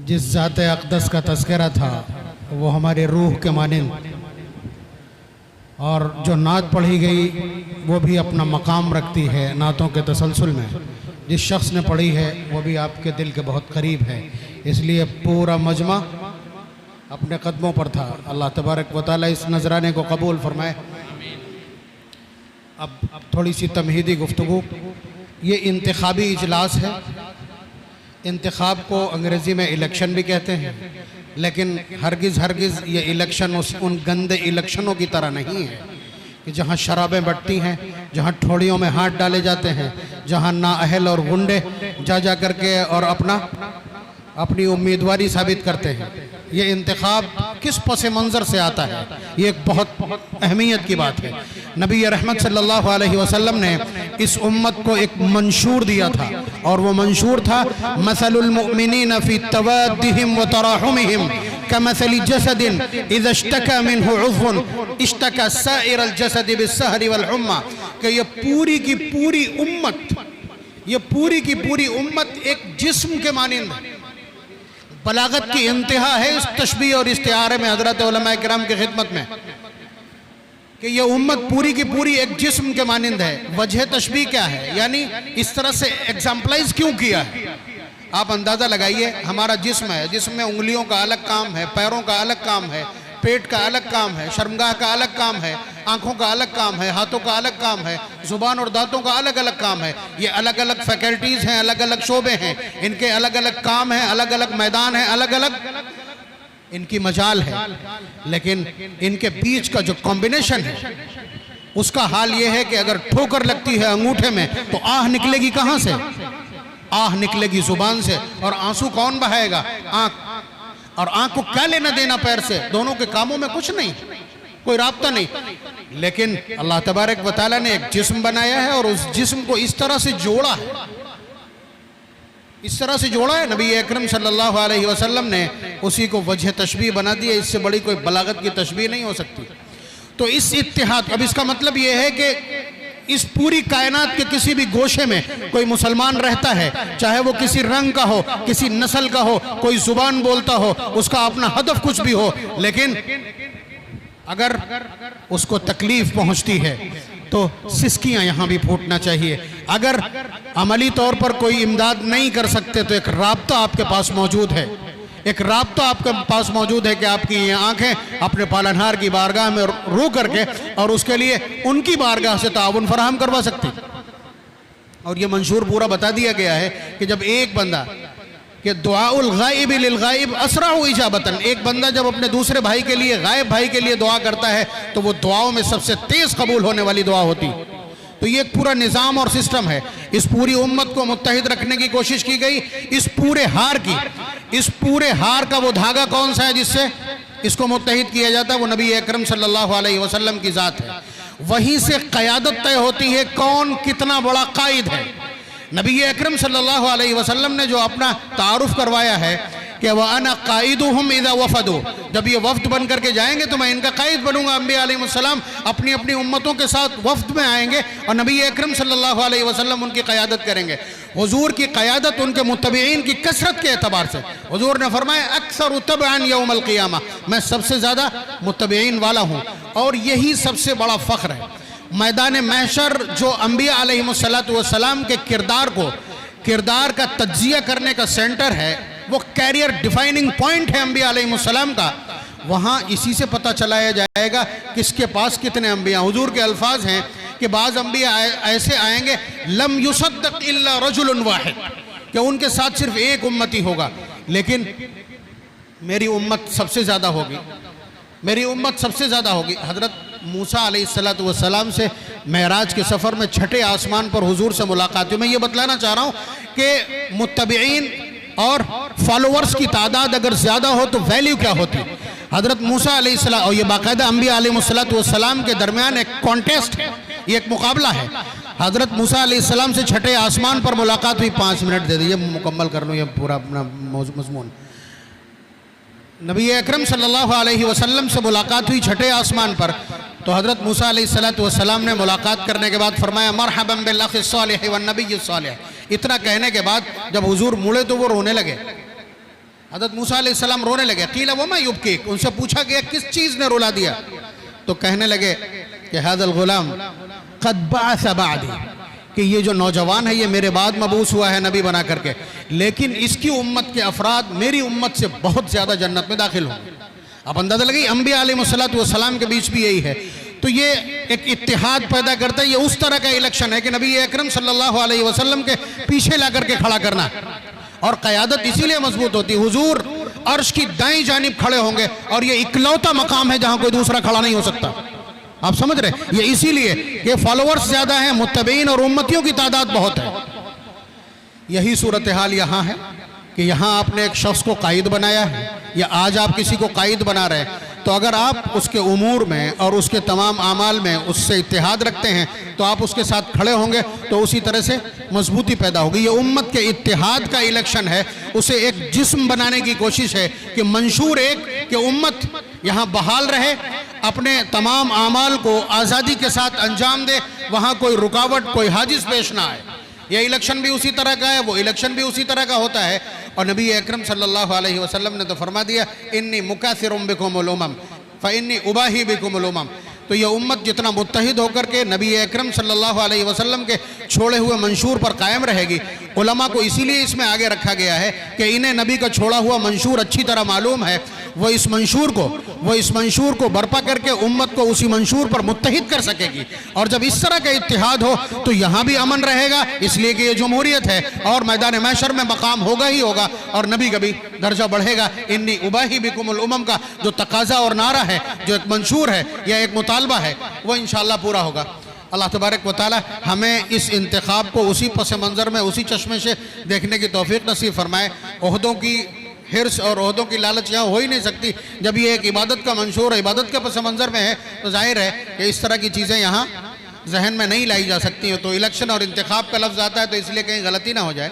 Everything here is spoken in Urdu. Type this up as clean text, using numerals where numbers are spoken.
جس ذات اقدس کا تذکرہ تھا وہ ہمارے روح کے مانند، اور جو نعت پڑھی گئی وہ بھی اپنا مقام رکھتی ہے نعتوں کے تسلسل میں۔ جس شخص نے پڑھی ہے وہ بھی آپ کے دل کے بہت قریب ہے، اس لیے پورا مجمع اپنے قدموں پر تھا۔ اللہ تبارک و تعالیٰ اس نذرانے کو قبول فرمائے۔ اب تھوڑی سی تمہیدی گفتگو۔ یہ انتخابی اجلاس ہے۔ انتخاب کو انگریزی میں الیکشن بھی کہتے ہیں، لیکن ہرگز یہ الیکشن ان گندے الیکشنوں کی طرح نہیں ہے کہ جہاں شرابیں بٹتی ہیں، جہاں ٹھوڑیوں میں ہاتھ ڈالے جاتے ہیں، جہاں نااہل اور غنڈے جا کر کے اور اپنی امیدواری ثابت کرتے ہیں۔ یہ انتخاب کس پس منظر سے آتا ہے، یہ ایک بہت اہمیت کی بات ہے۔ نبی رحمت صلی اللہ علیہ وسلم نے اس امت کو ایک منشور دیا تھا، اور وہ منشور تھا مثل المؤمنین فی توادہم و تراحمہم کمثل جسد اذا اشتکى منہ عضو اشتکى سائر الجسد بالسہر والحمى، کہ یہ پوری کی پوری امت ایک جسم کے مانند ہے۔ بلاغت کی انتہا ہے اس تشبیہ اور استعارے میں حضرت علماء کرام کی خدمت میں، کہ یہ امت پوری کی پوری ایک جسم کے مانند ہے۔ وجہ تشبیہ کیا ہے؟ یعنی اس طرح سے ایگزامپلائز کیوں کیا ہے؟ آپ اندازہ لگائیے، ہمارا جسم ہے، جسم میں انگلیوں کا الگ کام ہے، پیروں کا الگ کام ہے، پیٹ کا الگ کام ہے، شرمگاہ کا الگ کام ہے، آنکھوں کا الگ کام ہے، ہاتھوں کا الگ کام ہے، زبان اور دانتوں کا الگ کام ہے۔ یہ الگ الگ فیکلٹیز ہیں، الگ شعبے ہیں، ان کے الگ کام ہیں، الگ میدان ہیں، الگ ان کی مجال ہے، لیکن ان کے بیچ کا جو کمبینیشن ہے اس کا حال یہ ہے کہ اگر ٹھوکر لگتی ہے انگوٹھے میں تو آہ نکلے گی کہاں سے؟ آہ نکلے گی زبان سے، اور آنسو کون بہائے گا؟ آنکھ۔ اور آنکھ کو کیا لینا دینا پیر سے؟ دونوں کے کاموں میں کچھ نہیں، کوئی رابطہ نہیں، لیکن اللہ تبارک و تعالیٰ نے ایک جسم بنایا ہے اور اس جسم کو اس طرح سے جوڑا ہے، نبی اکرم صلی اللہ علیہ وسلم نے اسی کو وجہ تشبیہ بنا دیا۔ اس سے بڑی کوئی بلاغت کی تشبیہ نہیں ہو سکتی۔ تو اس اتحاد، اب اس کا مطلب یہ ہے کہ اس پوری کائنات کے کسی بھی گوشے میں کوئی مسلمان رہتا ہے، چاہے وہ کسی رنگ کا ہو، کسی نسل کا ہو، کوئی زبان بولتا ہو، اس کا اپنا ہدف کچھ بھی ہو، لیکن اگر اس کو تکلیف پہنچتی ہے تو سسکیاں یہاں بھی پھوٹنا چاہیے۔ اگر عملی طور پر کوئی امداد نہیں کر سکتے تو ایک رابطہ آپ کے پاس موجود ہے، کہ آپ کی یہ آنکھیں اپنے پالنہار کی بارگاہ میں رو کر کے اور اس کے لیے ان کی بارگاہ سے تعاون فراہم کروا سکتی۔ اور یہ منشور پورا بتا دیا گیا ہے کہ جب ایک بندہ، کہ دعاء الغائب للغائب اسرع اجابتاً، ایک بندہ جب اپنے دوسرے بھائی کے لیے، غائب بھائی کے لیے دعا کرتا ہے تو وہ دعاؤں میں سب سے تیز قبول ہونے والی دعا ہوتی۔ تو یہ ایک پورا نظام اور سسٹم ہے۔ اس پوری امت کو متحد رکھنے کی کوشش کی گئی۔ اس پورے ہار کا وہ دھاگا کون سا ہے جس سے اس کو متحد کیا جاتا ہے؟ وہ نبی اکرم صلی اللہ علیہ وسلم کی ذات ہے۔ وہیں سے قیادت طے ہوتی ہے کون کتنا بڑا قائد ہے۔ نبی اکرم صلی اللہ علیہ وسلم نے جو اپنا تعارف کروایا ہے کہ وَأَنَا قَائِدُهُمْ إِذَا وَفَدُوا، جب یہ وفد بن کر کے جائیں گے تو میں ان کا قائد بنوں گا۔ انبیاء علیہ السلام اپنی امتوں کے ساتھ وفد میں آئیں گے اور نبی اکرم صلی اللہ علیہ وسلم ان کی قیادت کریں گے۔ حضور کی قیادت ان کے متبعین کی کثرت کے اعتبار سے، حضور نے فرمایا اکثر تبعا یوم القیامہ، میں سب سے زیادہ متبعین والا ہوں، اور یہی سب سے بڑا فخر ہے۔ میدان محشر جو انبیاء علیہ السلام کے کردار کا تجزیہ کرنے کا سینٹر ہے، وہ کیریئر ڈیفائننگ پوائنٹ ہے انبیاء علیہ السلام کا، وہاں اسی سے پتہ چلایا جائے گا کس کے پاس کتنے انبیاء۔ حضور کے الفاظ ہیں کہ بعض انبیاء ایسے آئیں گے لم یصدق الا رجل واحد، کہ ان کے ساتھ صرف ایک امتی ہوگا، لیکن میری امت سب سے زیادہ ہوگی۔ حضرت موسیٰ علیہ السلام سے معراج کے سفر میں چھٹے آسمان پر حضور سے ملاقات ہوئی۔ میں یہ بتلانا چاہ رہا ہوں کہ متبعین اور فالوورز کی تعداد اگر زیادہ ہو تو ویلیو کیا ہوتی۔ حضرت موسیٰ علیہ السلام، اور یہ باقاعدہ انبیاء علیہ السلام کے درمیان ایک کانٹیسٹ ہے، یہ ایک مقابلہ ہے۔ حضرت موسیٰ علیہ السلام سے چھٹے آسمان پر ملاقات ہوئی۔ 5 منٹ دے دیجئے مکمل کر لوں یہ پورا اپنا مضمون۔ نبی اکرم صلی اللہ علیہ وسلم سے ملاقات ہوئی چھٹے آسمان پر، تو حضرت موسیٰ علیہ السلام نے ملاقات کرنے کے بعد فرمایا مرحبا بالاخ الصالح والنبی الصالح۔ اتنا کہنے کے بعد جب حضور مڑے تو وہ رونے لگے، حضرت موسیٰ علیہ السلام رونے لگے. قیل وما یبکیک, ان سے پوچھا گیا کس چیز نے رلا دیا؟ تو کہنے لگے کہ ھذا الغلام قد بعث بعدی, کہ یہ جو نوجوان ہے یہ میرے بعد مبعوث ہوا ہے نبی بنا کر کے, لیکن اس کی امت کے افراد میری امت سے بہت زیادہ جنت میں داخل ہوں. اب اندازہ لگی انبیاء علیہ السلام کے بیچ بھی یہی ہے. تو یہ ایک اتحاد پیدا کرتا ہے. یہ اس طرح کا الیکشن ہے کہ نبی اکرم صلی اللہ علیہ وسلم کے پیچھے لا کر کے کھڑا کرنا, اور قیادت اسی لیے مضبوط ہوتی. حضور عرش کی دائیں جانب کھڑے ہوں گے, اور یہ اکلوتا مقام ہے جہاں کوئی دوسرا کھڑا نہیں ہو سکتا. آپ سمجھ رہے, یہ اسی لیے کہ فالوورز زیادہ ہیں, متبعین اور امتیوں کی تعداد بہت ہے. یہی صورتحال یہاں ہے کہ یہاں آپ نے ایک شخص کو قائد بنایا ہے, یا آج آپ کسی کو قائد بنا رہے ہیں, تو اگر آپ اس کے امور میں اور اس کے تمام اعمال میں اس سے اتحاد رکھتے ہیں تو آپ اس کے ساتھ کھڑے ہوں گے, تو اسی طرح سے مضبوطی پیدا ہوگی. یہ امت کے اتحاد کا الیکشن ہے, اسے ایک جسم بنانے کی کوشش ہے کہ منشور ایک کہ امت یہاں بحال رہے, اپنے تمام اعمال کو آزادی کے ساتھ انجام دے, وہاں کوئی رکاوٹ کوئی حاجز پیش نہ آئے. یہ الیکشن بھی اسی طرح کا ہے, وہ الیکشن بھی اسی طرح کا ہوتا ہے. اور نبی اکرم صلی اللہ علیہ وسلم نے تو فرما دیا انی مکاثر بکم الامم فانی اباہی بکم الامم. تو یہ امت جتنا متحد ہو کر کے نبی اکرم صلی اللہ علیہ وسلم کے چھوڑے ہوئے منشور پر قائم رہے گی. علماء کو اسی لیے اس میں آگے رکھا گیا ہے کہ انہیں نبی کا چھوڑا ہوا منشور اچھی طرح معلوم ہے, وہ اس منشور کو برپا کر کے امت کو اسی منشور پر متحد کر سکے گی. اور جب اس طرح کا اتحاد ہو تو یہاں بھی امن رہے گا, اس لیے کہ یہ جمہوریت ہے, اور میدان محشر میں مقام ہوگا ہی ہوگا, اور نبی کا بھی درجہ بڑھے گا. انی اباہی بکم الامم کا جو تقاضا اور نعرہ ہے, جو ایک منشور ہے یا ایک مطالبہ ہے, وہ انشاءاللہ پورا ہوگا. اللہ تبارک و تعالی ہمیں اس انتخاب کو اسی پس منظر میں اسی چشمے سے دیکھنے کی توفیق نصیب فرمائے. عہدوں کی حرص اور عہدوں کی لالچ یہاں ہو ہی نہیں سکتی. جب یہ ایک عبادت کا منشور عبادت کے پس منظر میں ہے تو ظاہر ہے کہ اس طرح کی چیزیں یہاں ذہن میں نہیں لائی جا سکتی. تو الیکشن اور انتخاب کا لفظ آتا ہے تو اس لیے کہیں غلطی نہ ہو جائے.